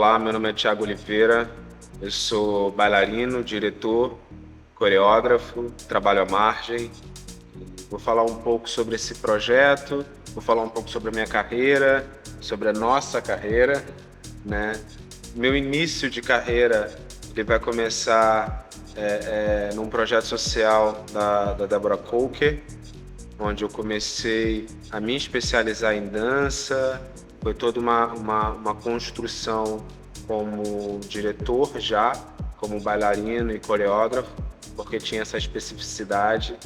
Olá, meu nome é Thiago Oliveira, eu sou bailarino, diretor, coreógrafo, trabalho à margem. Vou falar um pouco sobre esse projeto, vou falar um pouco sobre a minha carreira, sobre a nossa carreira, né? Meu início de carreira ele vai começar num projeto social da Deborah Coker, onde eu comecei a me especializar em dança. Foi toda uma construção como diretor já, como bailarino e coreógrafo, porque tinha essa especificidade.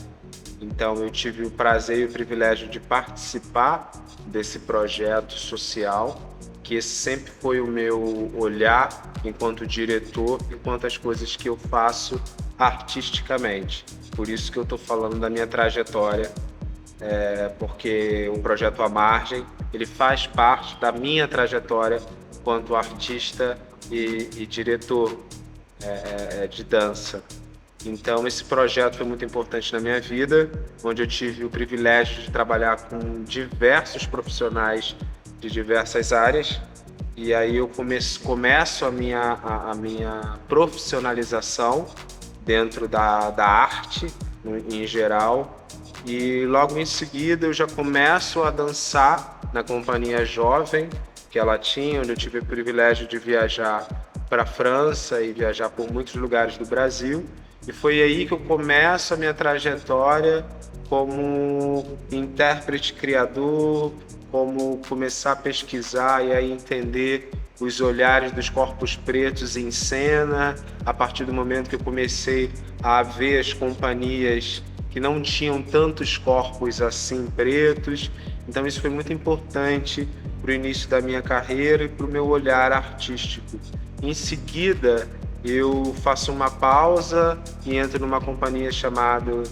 Então eu tive o prazer e o privilégio de participar desse projeto social, que esse sempre foi o meu olhar enquanto diretor, enquanto as coisas que eu faço artisticamente. Por isso que eu estou falando da minha trajetória, porque o projeto à margem ele faz parte da minha trajetória enquanto artista e diretor de dança. Então esse projeto foi muito importante na minha vida, onde eu tive o privilégio de trabalhar com diversos profissionais de diversas áreas, e aí eu começo a minha profissionalização dentro da arte em geral. E logo em seguida eu já começo a dançar na companhia jovem que ela tinha, onde eu tive o privilégio de viajar para a França e viajar por muitos lugares do Brasil. E foi aí que eu começo a minha trajetória como intérprete criador, como começar a pesquisar e aí entender os olhares dos corpos pretos em cena, a partir do momento que eu comecei a ver as companhias que não tinham tantos corpos assim pretos. Então isso foi muito importante para o início da minha carreira e para o meu olhar artístico. Em seguida, eu faço uma pausa e entro numa companhia chamada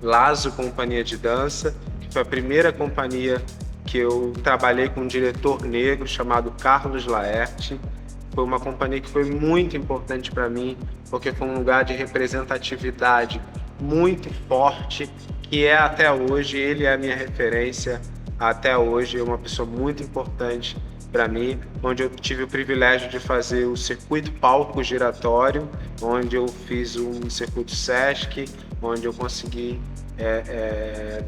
Lazo Companhia de Dança, que foi a primeira companhia que eu trabalhei com um diretor negro chamado Carlos Laerte. Foi uma companhia que foi muito importante para mim, porque foi um lugar de representatividade muito forte, que é até hoje, ele é a minha referência até hoje, é uma pessoa muito importante para mim, onde eu tive o privilégio de fazer o circuito palco giratório, onde eu fiz um circuito Sesc, onde eu consegui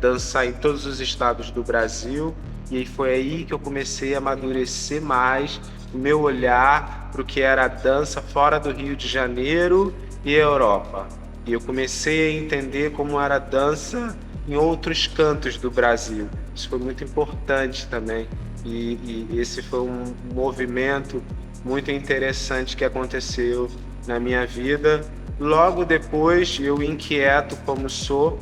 dançar em todos os estados do Brasil, e foi aí que eu comecei a amadurecer mais o meu olhar para o que era a dança fora do Rio de Janeiro e Europa. E eu comecei a entender como era a dança em outros cantos do Brasil. Isso foi muito importante também. E esse foi um movimento muito interessante que aconteceu na minha vida. Logo depois, eu inquieto como sou,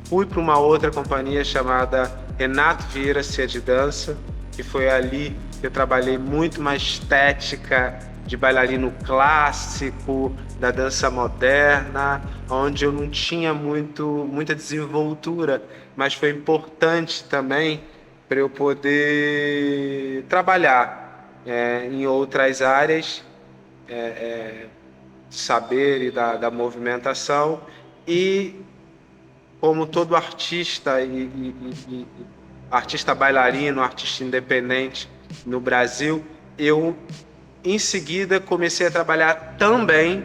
fui para uma outra companhia chamada Renato Vieira Cia de Dança, que foi ali que eu trabalhei muito mais estética de bailarino clássico, da dança moderna, onde eu não tinha muita desenvoltura, mas foi importante também para eu poder trabalhar em outras áreas, saber e da movimentação. E como todo artista artista bailarino, artista independente no Brasil, eu em seguida comecei a trabalhar também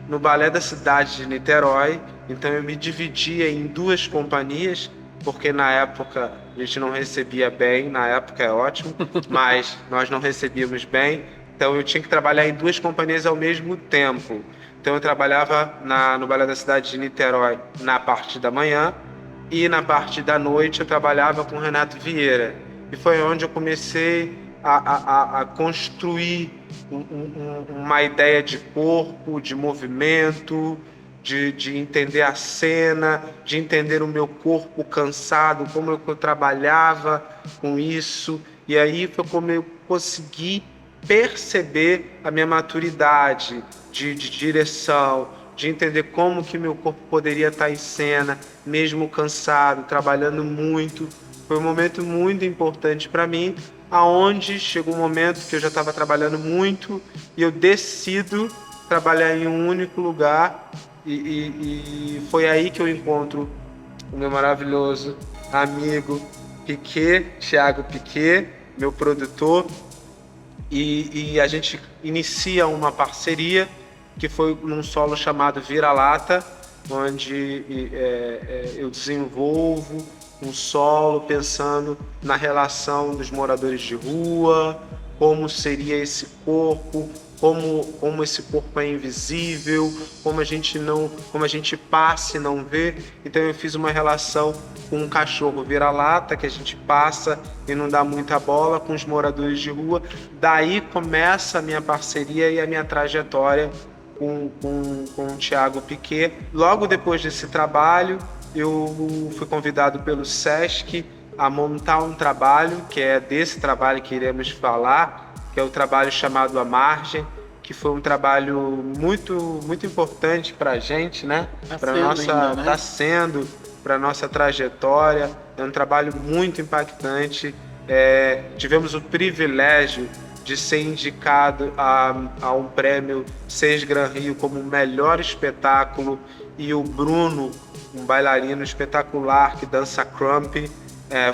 no Balé da Cidade de Niterói. Então eu me dividia em duas companhias, porque na época a gente não recebia bem, na época é ótimo, mas nós não recebíamos bem, então eu tinha que trabalhar em duas companhias ao mesmo tempo. Então eu trabalhava no Balé da Cidade de Niterói na parte da manhã, e na parte da noite eu trabalhava com o Renato Vieira. E foi onde eu comecei a construir uma ideia de corpo, de movimento, de entender a cena, de entender o meu corpo cansado, como eu trabalhava com isso. E aí foi como eu consegui perceber a minha maturidade de direção, de entender como que meu corpo poderia estar em cena, mesmo cansado, trabalhando muito. Foi um momento muito importante para mim, aonde chegou um momento que eu já estava trabalhando muito e eu decido trabalhar em um único lugar, e foi aí que eu encontro o meu maravilhoso amigo Piquet, Thiago Piquet, meu produtor, e a gente inicia uma parceria que foi num solo chamado Vira-Lata, onde eu desenvolvo um solo pensando na relação dos moradores de rua, como seria esse corpo, como esse corpo é invisível, como a gente passa e não vê. Então eu fiz uma relação com um cachorro vira-lata que a gente passa e não dá muita bola, com os moradores de rua. Daí começa a minha parceria e a minha trajetória com o Thiago Piquet. Logo depois desse trabalho, eu fui convidado pelo SESC a montar um trabalho, que é desse trabalho que iremos falar, que é o trabalho chamado A Margem, que foi um trabalho muito importante para a gente, né? Tá sendo para a nossa trajetória. É um trabalho muito impactante. Tivemos o privilégio de ser indicado a um prêmio Seis Gran Rio como o melhor espetáculo, e o Bruno, um bailarino espetacular que dança crump,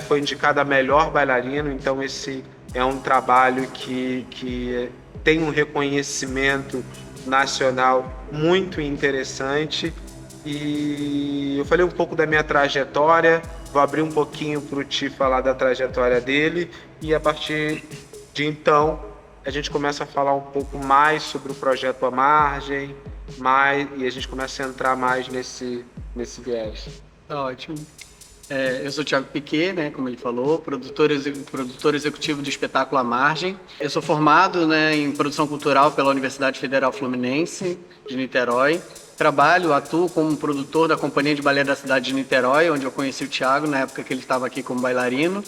foi indicado a melhor bailarino. Então esse é um trabalho que tem um reconhecimento nacional muito interessante. E eu falei um pouco da minha trajetória, vou abrir um pouquinho para o Ti falar da trajetória dele, e a partir de então a gente começa a falar um pouco mais sobre o projeto A Margem, e a gente começa a entrar mais nesse viés. Tá ótimo. Eu sou o Thiago Piquet, né, como ele falou, produtor executivo do espetáculo A Margem. Eu sou formado, né, em produção cultural pela Universidade Federal Fluminense de Niterói. Atuo como produtor da Companhia de Balé da cidade de Niterói, onde eu conheci o Thiago na época que ele estava aqui como bailarino.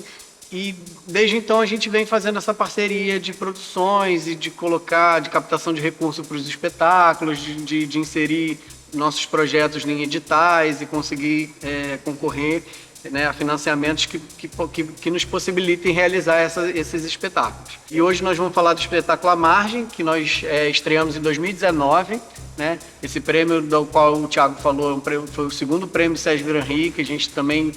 E desde então a gente vem fazendo essa parceria de produções e de captação de recursos para os espetáculos, de inserir nossos projetos em editais e conseguir concorrer, né, a financiamentos que nos possibilitem realizar esses espetáculos. E hoje nós vamos falar do espetáculo A Margem, que nós estreamos em 2019. Né? Esse prêmio do qual o Thiago falou foi o segundo prêmio Sérgio Gran Rio, que a gente também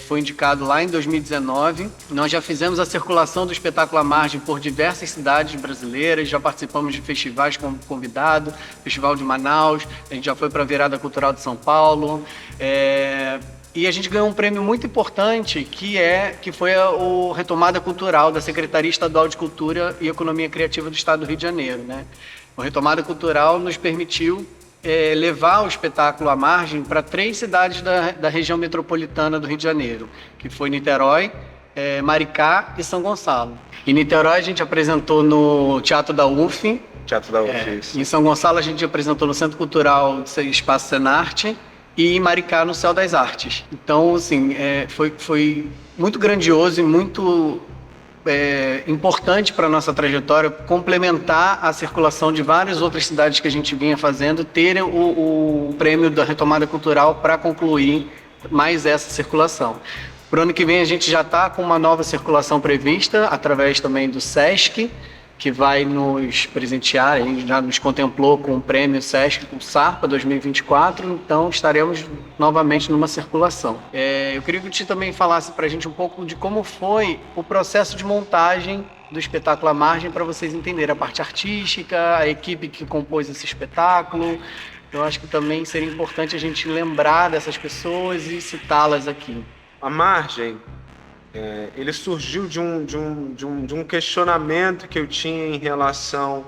foi indicado lá em 2019. Nós já fizemos a circulação do espetáculo À Margem por diversas cidades brasileiras, já participamos de festivais como convidado, Festival de Manaus, a gente já foi para a Virada Cultural de São Paulo, e a gente ganhou um prêmio muito importante, que foi o Retomada Cultural da Secretaria Estadual de Cultura e Economia Criativa do Estado do Rio de Janeiro. Né? O Retomada Cultural nos permitiu levar o espetáculo À Margem para 3 cidades da região metropolitana do Rio de Janeiro, que foi Niterói, Maricá e São Gonçalo. Em Niterói a gente apresentou no Teatro da UF. Isso. Em São Gonçalo a gente apresentou no Centro Cultural Espaço Senarte, e em Maricá no Céu das Artes. Então, assim, foi muito grandioso e muito importante para a nossa trajetória complementar a circulação de várias outras cidades que a gente vinha fazendo, ter o prêmio da Retomada Cultural para concluir mais essa circulação. Para o ano que vem a gente já está com uma nova circulação prevista, através também do SESC, que vai nos presentear, ele já nos contemplou com o prêmio SESC, com o SARPA 2024, então estaremos novamente numa circulação. Eu queria que o Ti também falasse para a gente um pouco de como foi o processo de montagem do espetáculo À Margem, para vocês entenderem a parte artística, a equipe que compôs esse espetáculo. Eu acho que também seria importante a gente lembrar dessas pessoas e citá-las aqui. A Margem, ele surgiu de um questionamento que eu tinha em relação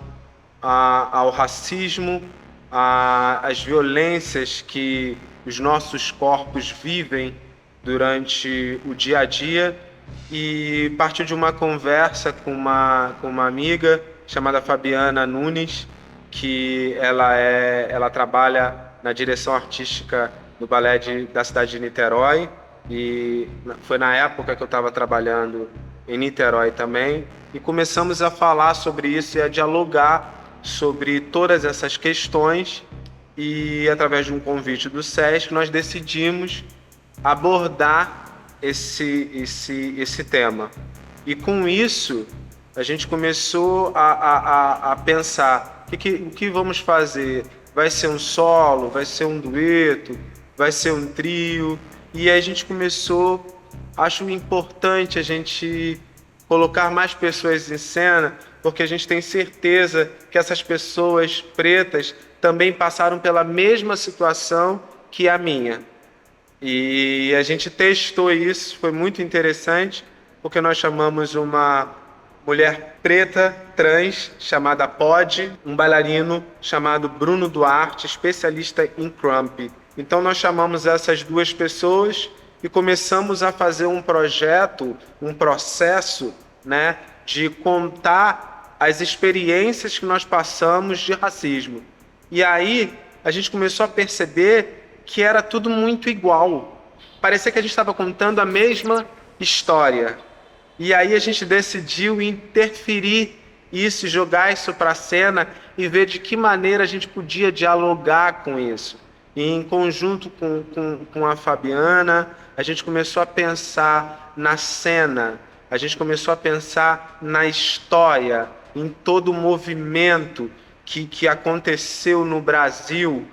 ao racismo, às violências que os nossos corpos vivem durante o dia a dia, e partiu de uma conversa com uma amiga chamada Fabiana Nunes, que ela trabalha na direção artística do balé da cidade de Niterói. E foi na época que eu estava trabalhando em Niterói também, e começamos a falar sobre isso e a dialogar sobre todas essas questões, e através de um convite do SESC nós decidimos abordar esse tema. E com isso a gente começou a pensar o que vamos fazer. Vai ser um solo, vai ser um dueto, vai ser um trio? E aí a gente começou, acho importante a gente colocar mais pessoas em cena, porque a gente tem certeza que essas pessoas pretas também passaram pela mesma situação que a minha. E a gente testou isso, foi muito interessante, porque nós chamamos uma mulher preta trans chamada Pod, um bailarino chamado Bruno Duarte, especialista em crump. Então nós chamamos essas duas pessoas e começamos a fazer um projeto, um processo, né, de contar as experiências que nós passamos de racismo. E aí a gente começou a perceber que era tudo muito igual. Parecia que a gente estava contando a mesma história. E aí a gente decidiu interferir isso, jogar isso para a cena e ver de que maneira a gente podia dialogar com isso. E em conjunto com a Fabiana, a gente começou a pensar na cena, a gente começou a pensar na história, em todo o movimento que aconteceu no Brasil,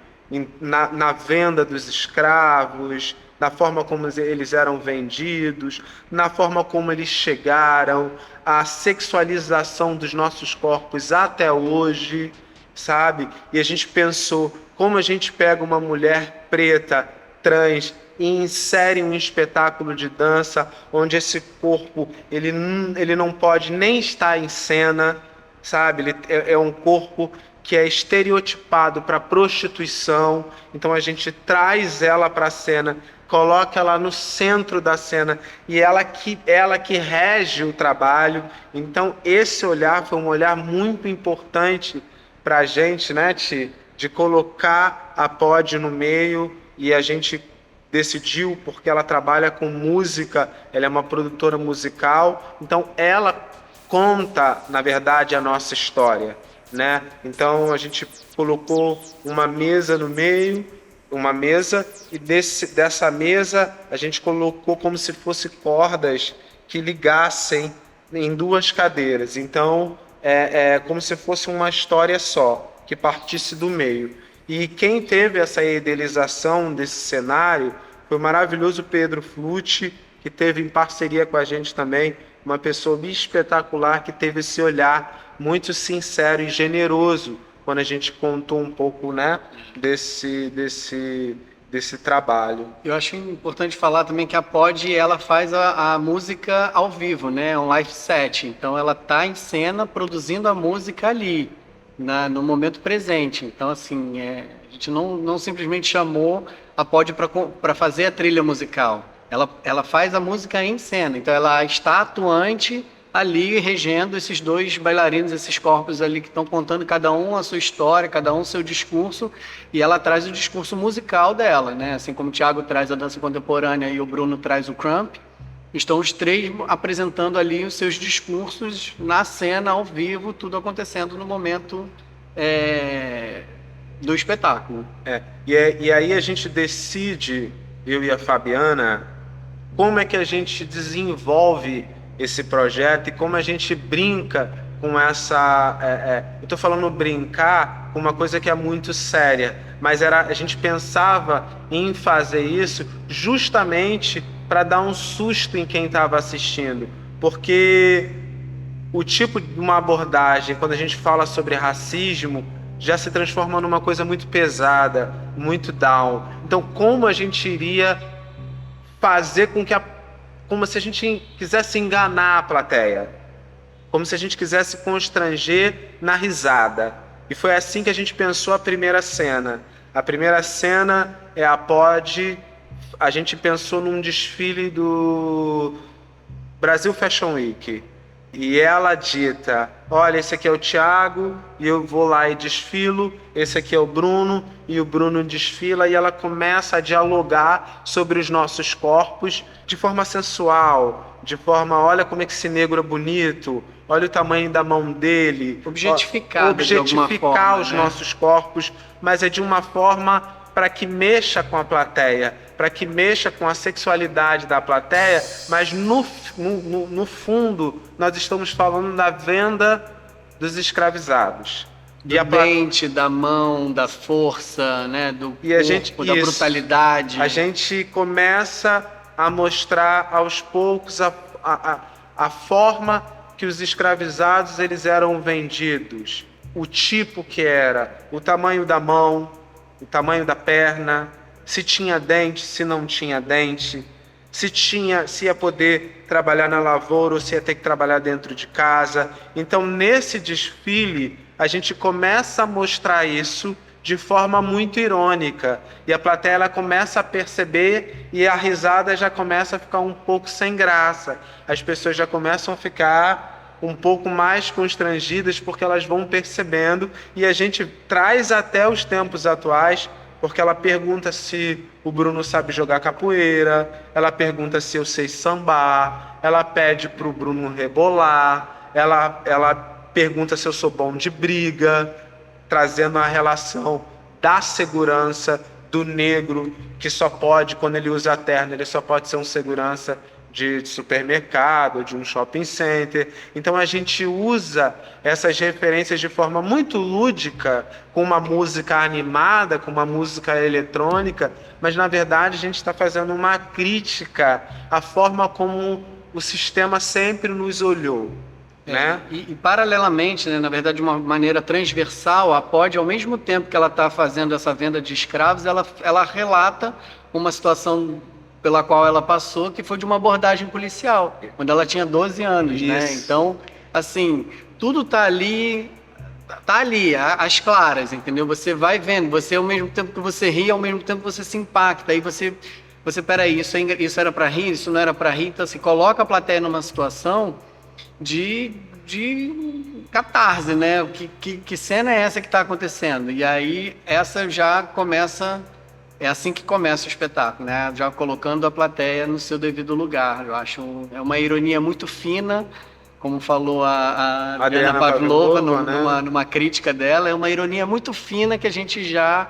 na venda dos escravos, na forma como eles eram vendidos, na forma como eles chegaram, a sexualização dos nossos corpos até hoje, sabe? E a gente pensou como a gente pega uma mulher preta, trans, e insere um espetáculo de dança onde esse corpo ele não pode nem estar em cena, sabe? Ele é um corpo que é estereotipado para prostituição, então a gente traz ela para a cena, coloca ela no centro da cena e ela que rege o trabalho. Então esse olhar foi um olhar muito importante para a gente, né, Ti? De colocar a Pod no meio, e a gente decidiu porque ela trabalha com música, ela é uma produtora musical, então ela conta, na verdade, a nossa história, né? Então a gente colocou uma mesa no meio, e dessa mesa a gente colocou como se fosse cordas que ligassem em duas cadeiras. Então é como se fosse uma história só, que partisse do meio. E quem teve essa idealização desse cenário foi o maravilhoso Pedro Flutti, que teve em parceria com a gente também, uma pessoa espetacular que teve esse olhar muito sincero e generoso quando a gente contou um pouco, né, desse trabalho. Eu acho importante falar também que a Pod, ela faz a música ao vivo, né? Um live set. Então ela está em cena produzindo a música ali, no momento presente. Então, assim, a gente não simplesmente chamou a Pod para fazer a trilha musical. Ela faz a música em cena. Então ela está atuante ali, regendo esses dois bailarinos, esses corpos ali que estão contando cada um a sua história, cada um o seu discurso, e ela traz o discurso musical dela, né? Assim como o Thiago traz a dança contemporânea e o Bruno traz o crump, estão os três apresentando ali os seus discursos na cena, ao vivo, tudo acontecendo no momento do espetáculo. E aí a gente decide, eu e a Fabiana, como é que a gente desenvolve esse projeto e como a gente brinca com essa... eu estou falando brincar com uma coisa que é muito séria, mas a gente pensava em fazer isso justamente para dar um susto em quem estava assistindo, porque o tipo de uma abordagem, quando a gente fala sobre racismo, já se transforma numa coisa muito pesada, muito down. Então, como a gente iria fazer com que como se a gente quisesse enganar a plateia, como se a gente quisesse constranger na risada. E foi assim que a gente pensou a primeira cena. A primeira cena é a Pod. A gente pensou num desfile do Brasil Fashion Week. E ela dita: olha, esse aqui é o Thiago e eu vou lá e desfilo, esse aqui é o Bruno e o Bruno desfila, e ela começa a dialogar sobre os nossos corpos de forma sensual, de forma, olha como é que esse negro é bonito, olha o tamanho da mão dele. Objetificar de alguma forma, os nossos corpos, mas é de uma forma para que mexa com a plateia, para que mexa com a sexualidade da plateia, mas no fundo nós estamos falando da venda dos escravizados. Do dente, da mão, da força, né, do corpo, da brutalidade. A gente começa a mostrar aos poucos a forma que os escravizados eles eram vendidos, o tipo que era, o tamanho da mão, o tamanho da perna, se tinha dente, se não tinha dente, se ia poder trabalhar na lavoura ou se ia ter que trabalhar dentro de casa. Então, nesse desfile, a gente começa a mostrar isso de forma muito irônica, e a plateia ela começa a perceber e a risada já começa a ficar um pouco sem graça. As pessoas já começam a ficar um pouco mais constrangidas porque elas vão percebendo, e a gente traz até os tempos atuais, porque ela pergunta se o Bruno sabe jogar capoeira, ela pergunta se eu sei sambar, ela pede para o Bruno rebolar, ela pergunta se eu sou bom de briga, trazendo a relação da segurança do negro, que só pode, quando ele usa a terno, ele só pode ser um segurança de supermercado, de um shopping center. Então a gente usa essas referências de forma muito lúdica, com uma música animada, com uma música eletrônica, mas na verdade a gente está fazendo uma crítica à forma como o sistema sempre nos olhou. Né? E paralelamente, né, na verdade, de uma maneira transversal, a POD, ao mesmo tempo que ela está fazendo essa venda de escravos, ela relata uma situação pela qual ela passou, que foi de uma abordagem policial, quando ela tinha 12 anos. Né? Então, assim, tudo está ali, às claras, entendeu? Você vai vendo, você ao mesmo tempo que você ri, ao mesmo tempo você se impacta, aí você peraí, isso era para rir, isso não era para rir, então, assim, coloca a plateia numa situação de catarse, né? Que cena é essa que está acontecendo? E aí essa já começa, é assim que começa o espetáculo, né? Já colocando a plateia no seu devido lugar. Eu acho é uma ironia muito fina, como falou a Adriana Pavlova numa crítica dela, é uma ironia muito fina que a gente já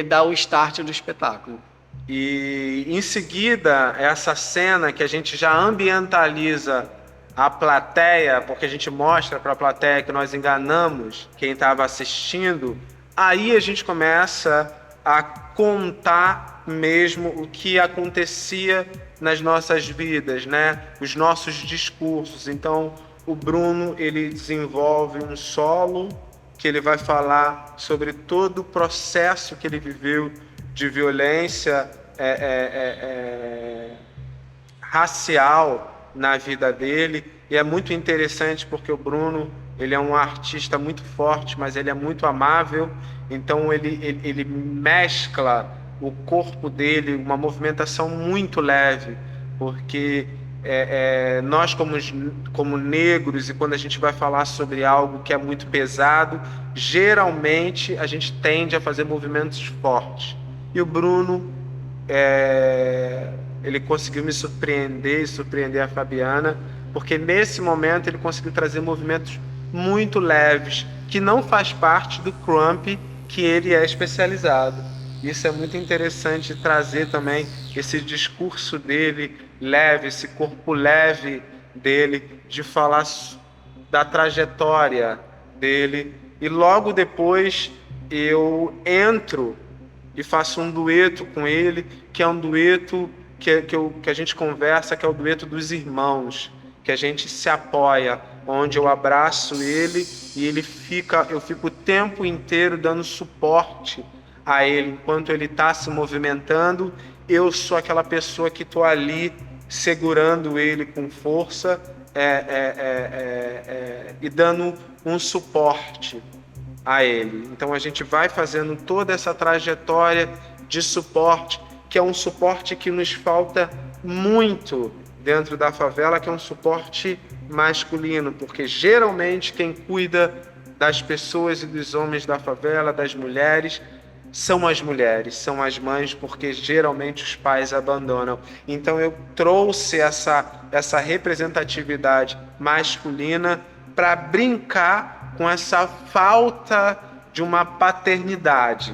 dá o start do espetáculo. E em seguida, essa cena que a gente já ambientaliza a plateia, porque a gente mostra para a plateia que nós enganamos quem estava assistindo, aí a gente começa a contar mesmo o que acontecia nas nossas vidas, né? Os nossos discursos. Então, o Bruno, ele desenvolve um solo que ele vai falar sobre todo o processo que ele viveu de violência racial na vida dele, e é muito interessante porque o Bruno, ele é um artista muito forte, mas ele é muito amável, então ele mescla o corpo dele, uma movimentação muito leve, porque nós como negros, e quando a gente vai falar sobre algo que é muito pesado, geralmente a gente tende a fazer movimentos fortes, e o Bruno ele conseguiu me surpreender e surpreender a Fabiana, porque nesse momento ele conseguiu trazer movimentos muito leves, que não faz parte do crump que ele é especializado. Isso é muito interessante, trazer também esse discurso dele leve, esse corpo leve dele, de falar da trajetória dele. E logo depois eu entro e faço um dueto com ele, que é um dueto que a gente conversa, que é o dueto dos irmãos, que a gente se apoia, onde eu abraço ele e eu fico o tempo inteiro dando suporte a ele, enquanto ele está se movimentando, eu sou aquela pessoa que estou ali segurando ele com força e dando um suporte a ele. Então a gente vai fazendo toda essa trajetória de suporte, que é um suporte que nos falta muito dentro da favela, que é um suporte masculino, porque geralmente quem cuida das pessoas e dos homens da favela, das mulheres, são as mulheres, são as mães, porque geralmente os pais abandonam. Então eu trouxe essa representatividade masculina para brincar com essa falta de uma paternidade.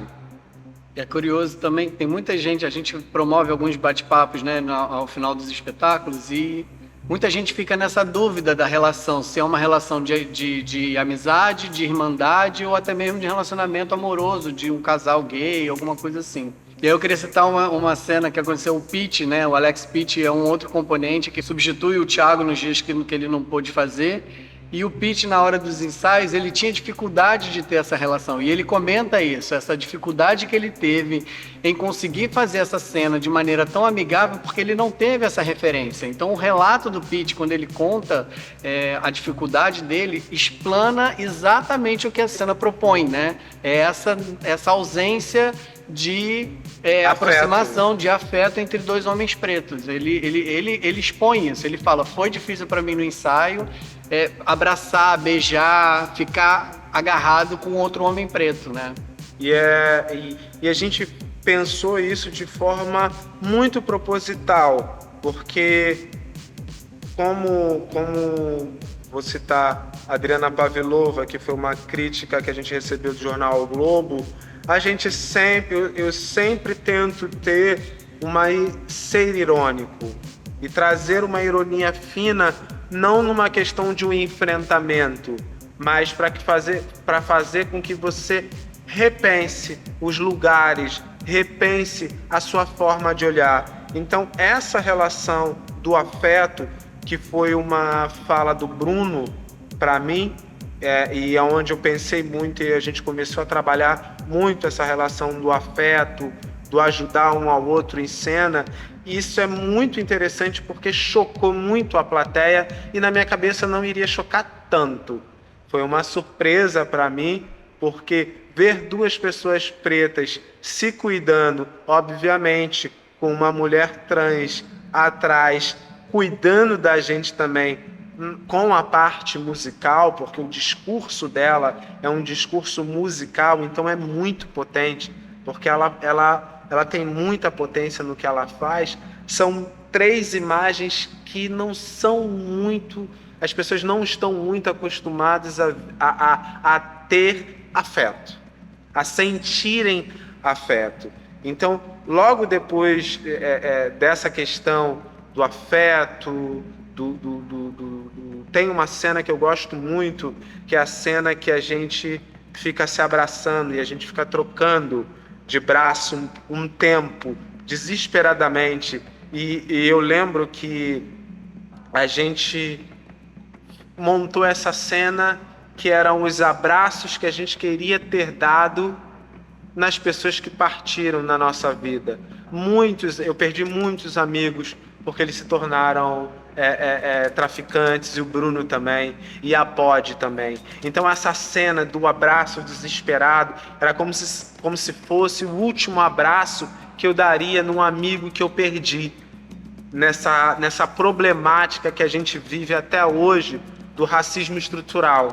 É curioso também, tem muita gente, a gente promove alguns bate-papos, né, ao final dos espetáculos, e muita gente fica nessa dúvida da relação, se é uma relação de amizade, de irmandade, ou até mesmo de relacionamento amoroso, de um casal gay, alguma coisa assim. E aí eu queria citar uma cena que aconteceu, o Pete, né, o Alex Pete é um outro componente que substitui o Thiago nos dias que ele não pôde fazer, E o Pete, na hora dos ensaios, ele tinha dificuldade de ter essa relação. E ele comenta isso, essa dificuldade que ele teve em conseguir fazer essa cena de maneira tão amigável, porque ele não teve essa referência. Então, o relato do Pete, quando ele conta a dificuldade dele, explana exatamente o que a cena propõe, né? É essa ausência de aproximação, de afeto entre dois homens pretos. Ele expõe isso, ele fala, foi difícil para mim no ensaio abraçar, beijar, ficar agarrado com outro homem preto, né? E a gente pensou isso de forma muito proposital, porque como vou citar a Adriana Pavlova, que foi uma crítica que a gente recebeu do jornal o Globo, eu sempre tento ser irônico e trazer uma ironia fina, não numa questão de um enfrentamento, mas para fazer com que você repense os lugares, repense a sua forma de olhar. Então, essa relação do afeto, que foi uma fala do Bruno para mim, e é onde eu pensei muito e a gente começou a trabalhar muito essa relação do afeto, do ajudar um ao outro em cena. E isso é muito interessante porque chocou muito a plateia e na minha cabeça não iria chocar tanto. Foi uma surpresa para mim, porque ver duas pessoas pretas se cuidando, obviamente, com uma mulher trans atrás, cuidando da gente também, com a parte musical, porque o discurso dela é um discurso musical, então é muito potente, porque ela tem muita potência no que ela faz. São 3 imagens que não são muito... As pessoas não estão muito acostumadas a ter afeto, a sentirem afeto. Então, logo depois dessa questão do afeto, tem uma cena que eu gosto muito, que é a cena que a gente fica se abraçando e a gente fica trocando de braço um tempo, desesperadamente. E eu lembro que a gente montou essa cena que eram os abraços que a gente queria ter dado nas pessoas que partiram na nossa vida. Eu perdi muitos amigos porque eles se tornaram traficantes, e o Bruno também, e a Pod também. Então essa cena do abraço desesperado era como se fosse o último abraço que eu daria num amigo que eu perdi, nessa problemática que a gente vive até hoje do racismo estrutural,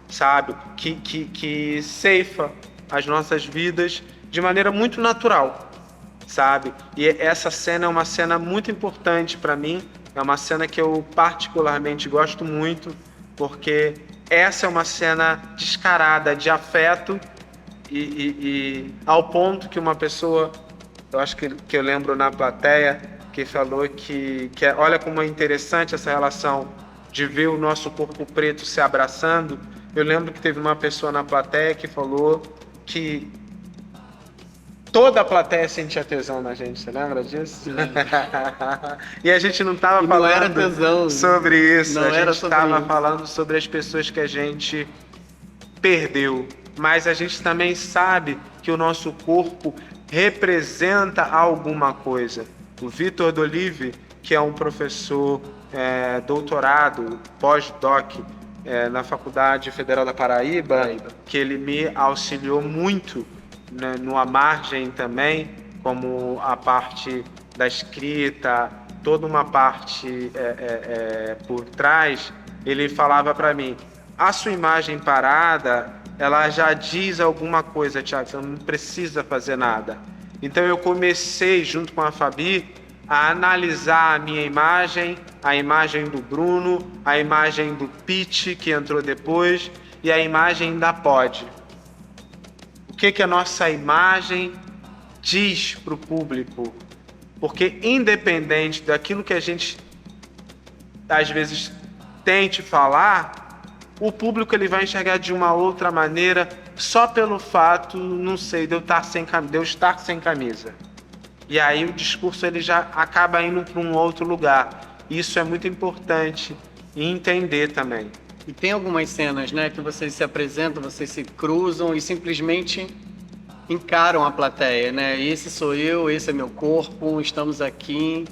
sabe? Que ceifa as nossas vidas de maneira muito natural, sabe? E essa cena é uma cena muito importante para mim, é uma cena que eu particularmente gosto muito, porque essa é uma cena descarada de afeto e ao ponto que uma pessoa, eu acho que eu lembro na plateia, que falou que olha como é interessante essa relação de ver o nosso corpo preto se abraçando. Eu lembro que teve uma pessoa na plateia que falou que toda a plateia sentia tesão na gente, você lembra disso? E a gente não estava falando sobre isso, a gente estava falando sobre as pessoas que a gente perdeu, mas a gente também sabe que o nosso corpo representa alguma coisa. O Vitor D'Olive, que é um professor doutorado, pós-doc, na Faculdade Federal da Paraíba, que ele me auxiliou muito, né, numa margem também, como a parte da escrita, toda uma parte por trás. Ele falava para mim, a sua imagem parada, ela já diz alguma coisa, Thiago, você não precisa fazer nada. Então eu comecei, junto com a Fabi, a analisar a minha imagem, a imagem do Bruno, a imagem do Pete, que entrou depois, e a imagem da Pod. O que a nossa imagem diz para o público? Porque independente daquilo que a gente, às vezes, tente falar, o público ele vai enxergar de uma outra maneira só pelo fato, não sei, de eu estar sem camisa. E aí o discurso ele já acaba indo para um outro lugar. Isso é muito importante entender também. E tem algumas cenas, né, que vocês se apresentam, vocês se cruzam e simplesmente encaram a plateia, né? Esse sou eu, esse é meu corpo, estamos aqui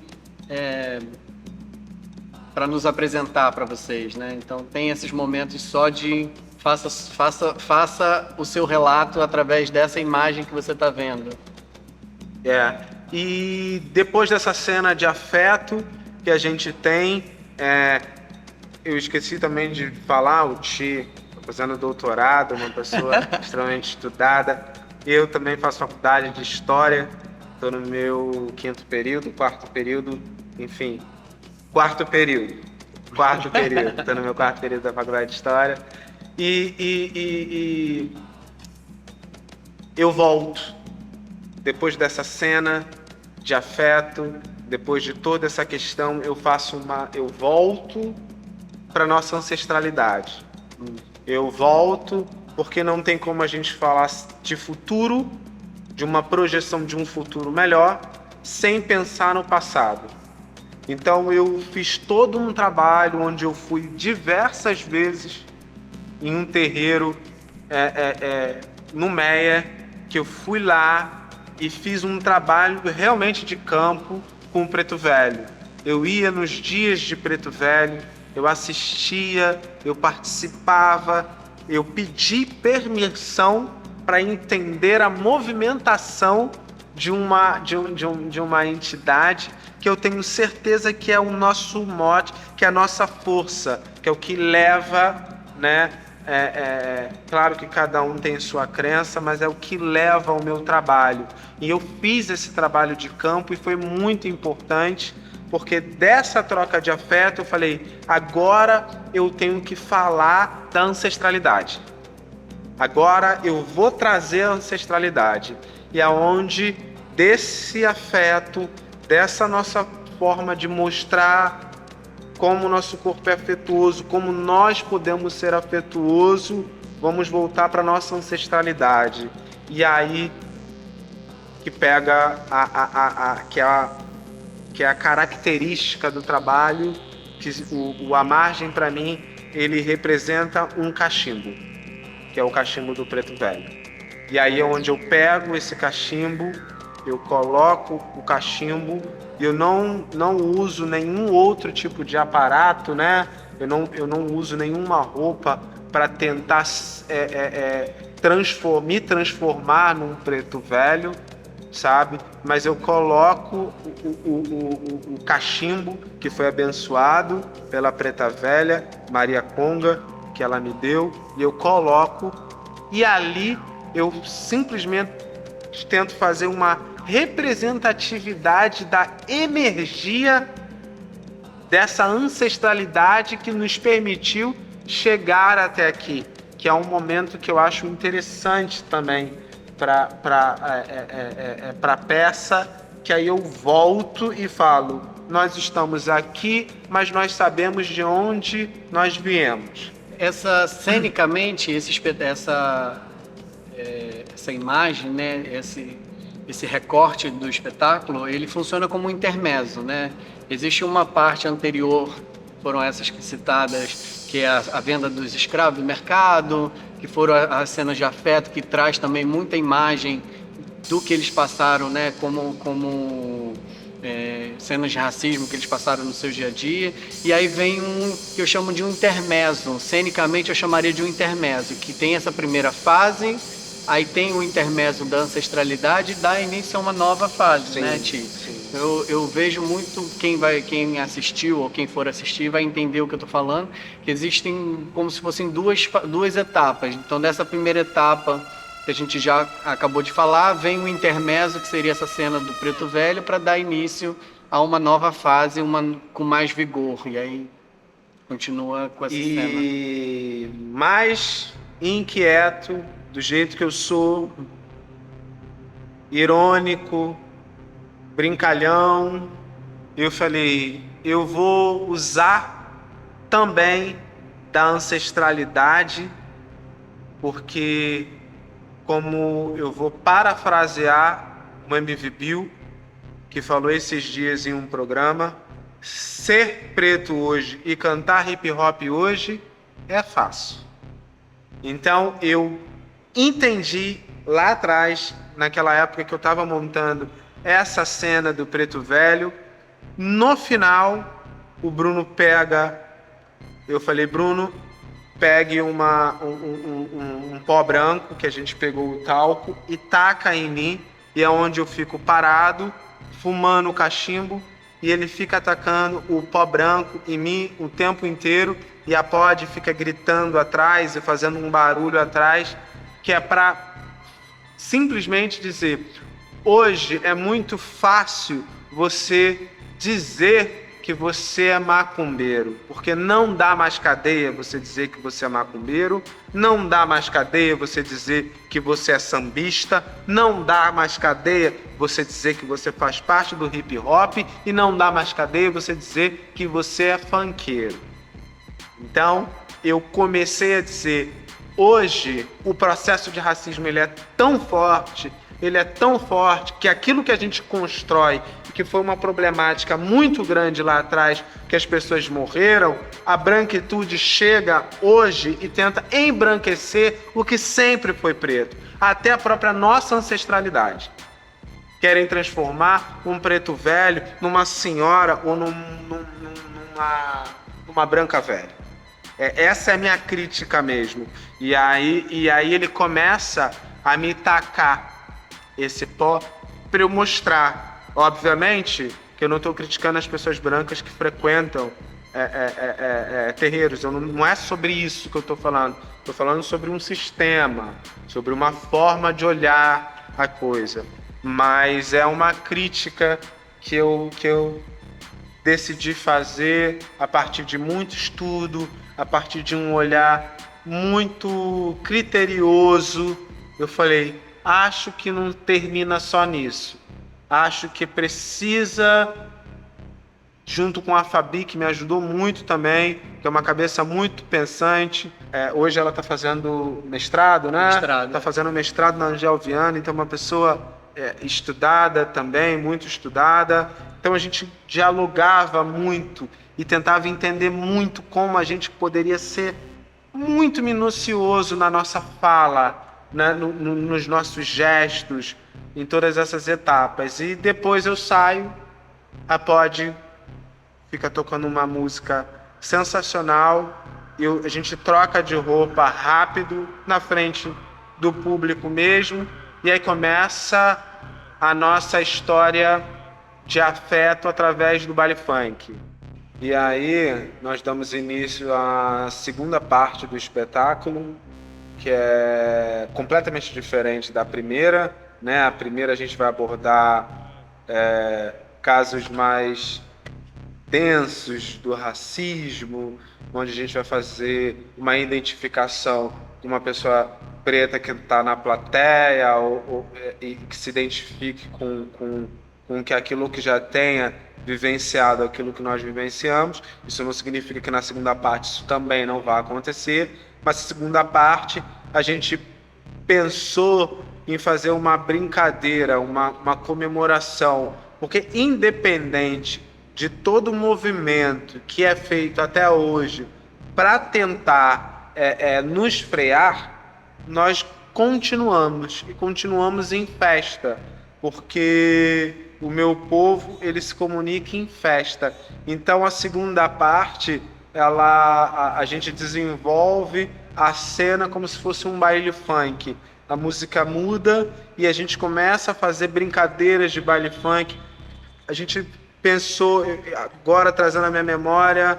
para nos apresentar para vocês, né? Então tem esses momentos só de faça o seu relato através dessa imagem que você está vendo. E depois dessa cena de afeto que a gente tem, eu esqueci também de falar, o Ti fazendo doutorado, uma pessoa extremamente estudada. Eu também faço faculdade de História, estou no meu quarto período, estou no meu quarto período da faculdade de História. E eu volto, depois dessa cena de afeto, depois de toda essa questão, eu volto para nossa ancestralidade. Eu volto porque não tem como a gente falar de futuro, de uma projeção de um futuro melhor, sem pensar no passado. Então eu fiz todo um trabalho onde eu fui diversas vezes em um terreiro no Meia, que eu fui lá e fiz um trabalho realmente de campo com o Preto Velho. Eu ia nos dias de Preto Velho, eu assistia, eu participava, eu pedi permissão para entender a movimentação de uma entidade que eu tenho certeza que é o nosso mote, que é a nossa força, que é o que leva, né? Claro que cada um tem sua crença, mas é o que leva ao meu trabalho. E eu fiz esse trabalho de campo e foi muito importante, porque dessa troca de afeto eu falei, agora eu tenho que falar da ancestralidade. Agora eu vou trazer a ancestralidade. E aonde desse afeto, dessa nossa forma de mostrar como o nosso corpo é afetuoso, como nós podemos ser afetuosos, vamos voltar para a nossa ancestralidade. E aí que pega que é a característica do trabalho, que a margem, para mim, ele representa um cachimbo, que é o cachimbo do Preto Velho. E aí é onde eu pego esse cachimbo, eu coloco o cachimbo, e eu não uso nenhum outro tipo de aparato, né? Eu não uso nenhuma roupa para tentar me transformar num Preto Velho, sabe? Mas eu coloco o cachimbo que foi abençoado pela Preta Velha, Maria Conga, que ela me deu, e eu coloco, e ali eu simplesmente tento fazer uma representatividade da energia dessa ancestralidade que nos permitiu chegar até aqui, que é um momento que eu acho interessante também para a peça, que aí eu volto e falo, nós estamos aqui, mas nós sabemos de onde nós viemos. Cenicamente, essa imagem, né, esse recorte do espetáculo, ele funciona como um intermezzo, né? Existe uma parte anterior, foram essas citadas, que é a venda dos escravos do mercado, que foram as cenas de afeto, que traz também muita imagem do que eles passaram, né, como cenas de racismo que eles passaram no seu dia a dia. E aí vem que eu chamo de um intermezzo, cenicamente eu chamaria de um intermezzo, que tem essa primeira fase, aí tem o intermezzo da ancestralidade e dá início a uma nova fase, sim, né, Ti? Eu vejo muito, quem assistiu ou quem for assistir vai entender o que eu estou falando, que existem como se fossem duas etapas. Então, dessa primeira etapa que a gente já acabou de falar, vem o intermezzo, que seria essa cena do Preto Velho, para dar início a uma nova fase, com mais vigor. E aí continua com essa cena. E mais inquieto, do jeito que eu sou, irônico, brincalhão, eu falei, eu vou usar também da ancestralidade, porque, como eu vou parafrasear o MV Bill, que falou esses dias em um programa, ser preto hoje e cantar hip hop hoje é fácil. Então eu entendi lá atrás, naquela época que eu estava montando essa cena do Preto Velho. No final, o Bruno pega... Eu falei, Bruno, pegue um pó branco, que a gente pegou o talco, e taca em mim, e é onde eu fico parado, fumando o cachimbo, e ele fica atacando o pó branco em mim o tempo inteiro, e a pod fica gritando atrás e fazendo um barulho atrás, que é para simplesmente dizer: hoje é muito fácil você dizer que você é macumbeiro, porque não dá mais cadeia você dizer que você é macumbeiro, não dá mais cadeia você dizer que você é sambista, não dá mais cadeia você dizer que você faz parte do hip hop, e não dá mais cadeia você dizer que você é funkeiro. Então, eu comecei a dizer, hoje o processo de racismo ele é tão forte que aquilo que a gente constrói, que foi uma problemática muito grande lá atrás, que as pessoas morreram, a branquitude chega hoje e tenta embranquecer o que sempre foi preto, até a própria nossa ancestralidade. Querem transformar um preto velho numa senhora ou numa branca velha. Essa é a minha crítica mesmo. E aí ele começa a me tacar esse pó para eu mostrar. Obviamente que eu não estou criticando as pessoas brancas que frequentam terreiros. Não é sobre isso que eu estou falando. Estou falando sobre um sistema, sobre uma forma de olhar a coisa. Mas é uma crítica que eu decidi fazer a partir de muito estudo, a partir de um olhar muito criterioso. Eu falei, acho que não termina só nisso. Acho que precisa, junto com a Fabi, que me ajudou muito também, que é uma cabeça muito pensante. Hoje ela está fazendo mestrado, né? Está fazendo mestrado na Angel Viana, então uma pessoa estudada também, muito estudada. Então a gente dialogava muito e tentava entender muito como a gente poderia ser muito minucioso na nossa fala, né? Nos nossos gestos, em todas essas etapas. E depois eu saio, a pod fica tocando uma música sensacional, a gente troca de roupa rápido, na frente do público mesmo, e aí começa a nossa história de afeto através do baile funk. E aí nós damos início à segunda parte do espetáculo, que é completamente diferente da primeira, né? A primeira a gente vai abordar casos mais densos do racismo, onde a gente vai fazer uma identificação de uma pessoa preta que está na plateia e que se identifique com que aquilo que já tenha vivenciado, aquilo que nós vivenciamos. Isso não significa que na segunda parte isso também não vai acontecer, mas na segunda parte a gente pensou em fazer uma brincadeira, uma comemoração, porque independente de todo o movimento que é feito até hoje para tentar nos frear, nós continuamos em festa, porque o meu povo ele se comunica em festa. Então a segunda parte a gente desenvolve a cena como se fosse um baile funk. A música muda e a gente começa a fazer brincadeiras de baile funk. A gente pensou, agora trazendo à minha memória,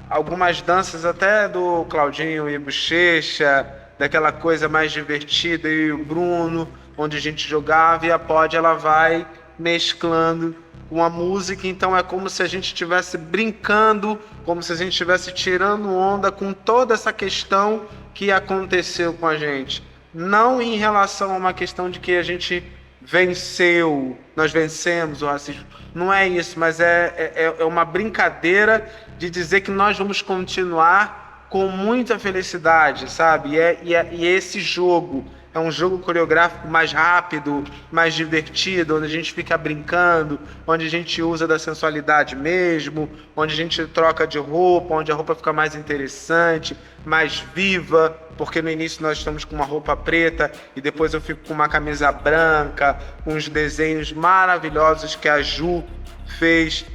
algumas danças até do Claudinho e Bochecha, daquela coisa mais divertida, eu e o Bruno, onde a gente jogava, e a pod ela vai mesclando com a música. Então é como se a gente estivesse brincando, como se a gente estivesse tirando onda com toda essa questão que aconteceu com a gente. Não em relação a uma questão de que a gente nós vencemos o racismo. Não é isso, mas é uma brincadeira de dizer que nós vamos continuar com muita felicidade, sabe? E esse jogo, é um jogo coreográfico mais rápido, mais divertido, onde a gente fica brincando, onde a gente usa da sensualidade mesmo, onde a gente troca de roupa, onde a roupa fica mais interessante, mais viva, porque no início nós estamos com uma roupa preta e depois eu fico com uma camisa branca, com os desenhos maravilhosos que a Ju fez.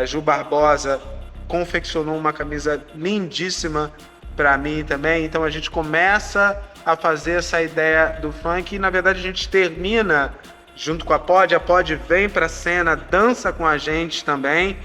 A Ju Barbosa confeccionou uma camisa lindíssima para mim também. Então a gente começa a fazer essa ideia do funk e na verdade a gente termina junto com a Pod vem para a cena, dança com a gente também,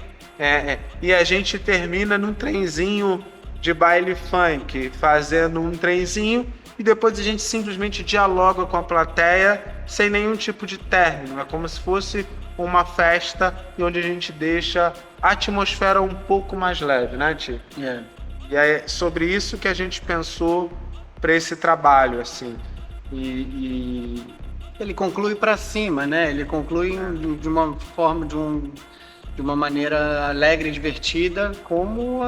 e a gente termina num trenzinho de baile funk, fazendo um trenzinho e depois a gente simplesmente dialoga com a plateia sem nenhum tipo de término. É como se fosse uma festa onde a gente deixa a atmosfera um pouco mais leve, né, Ti? E é sobre isso que a gente pensou para esse trabalho, assim. Ele conclui para cima, né? Ele conclui de uma forma, de uma maneira alegre e divertida, como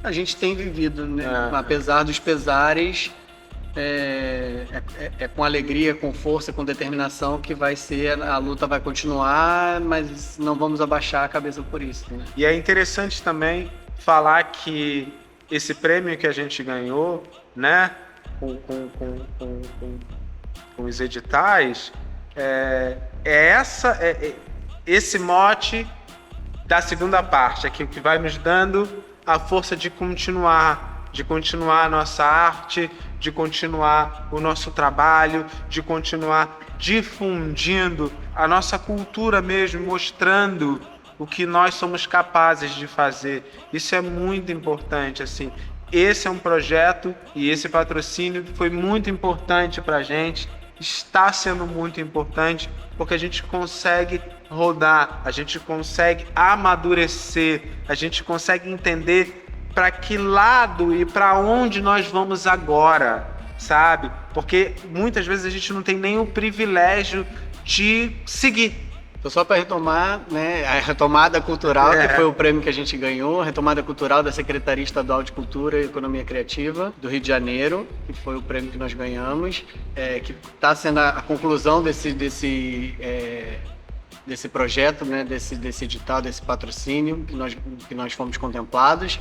a gente tem vivido, né? Apesar dos pesares, é com alegria, com força, com determinação que vai ser, a luta vai continuar, mas não vamos abaixar a cabeça por isso, né? E é interessante também falar que esse prêmio que a gente ganhou, né, com os editais, esse mote da segunda parte, aqui, que vai nos dando a força de continuar a nossa arte, de continuar o nosso trabalho, de continuar difundindo a nossa cultura mesmo, mostrando o que nós somos capazes de fazer. Isso é muito importante, assim. Esse é um projeto e esse patrocínio foi muito importante para a gente, está sendo muito importante, porque a gente consegue rodar, a gente consegue amadurecer, a gente consegue entender para que lado e para onde nós vamos agora, sabe? Porque muitas vezes a gente não tem nem o privilégio de seguir. Então, só para retomar, né, a retomada cultural, que foi o prêmio que a gente ganhou, a retomada cultural da Secretaria Estadual de Cultura e Economia Criativa do Rio de Janeiro, que foi o prêmio que nós ganhamos, que está sendo a conclusão desse projeto, né, desse edital, desse patrocínio que nós fomos contemplados.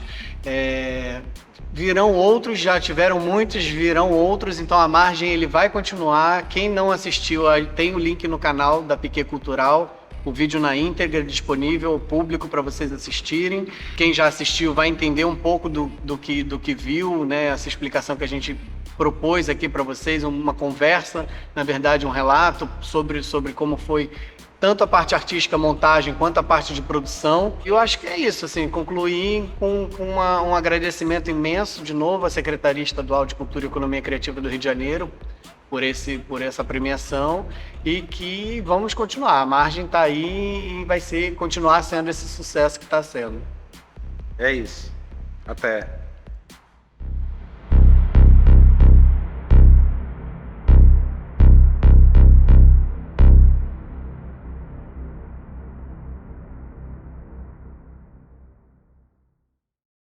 Virão outros, já tiveram muitos, virão outros, então a Margem ele vai continuar. Quem não assistiu, tem o link no canal da Piquet Cultural, o vídeo na íntegra disponível, público para vocês assistirem. Quem já assistiu vai entender um pouco do que viu, né, essa explicação que a gente propôs aqui para vocês, uma conversa, na verdade um relato sobre como foi tanto a parte artística, montagem, quanto a parte de produção. Eu acho que é isso, assim, concluir com um agradecimento imenso, de novo, à Secretaria Estadual de Cultura e Economia Criativa do Rio de Janeiro, por essa premiação, e que vamos continuar. A Margem está aí e vai continuar sendo esse sucesso que está sendo. É isso. Até.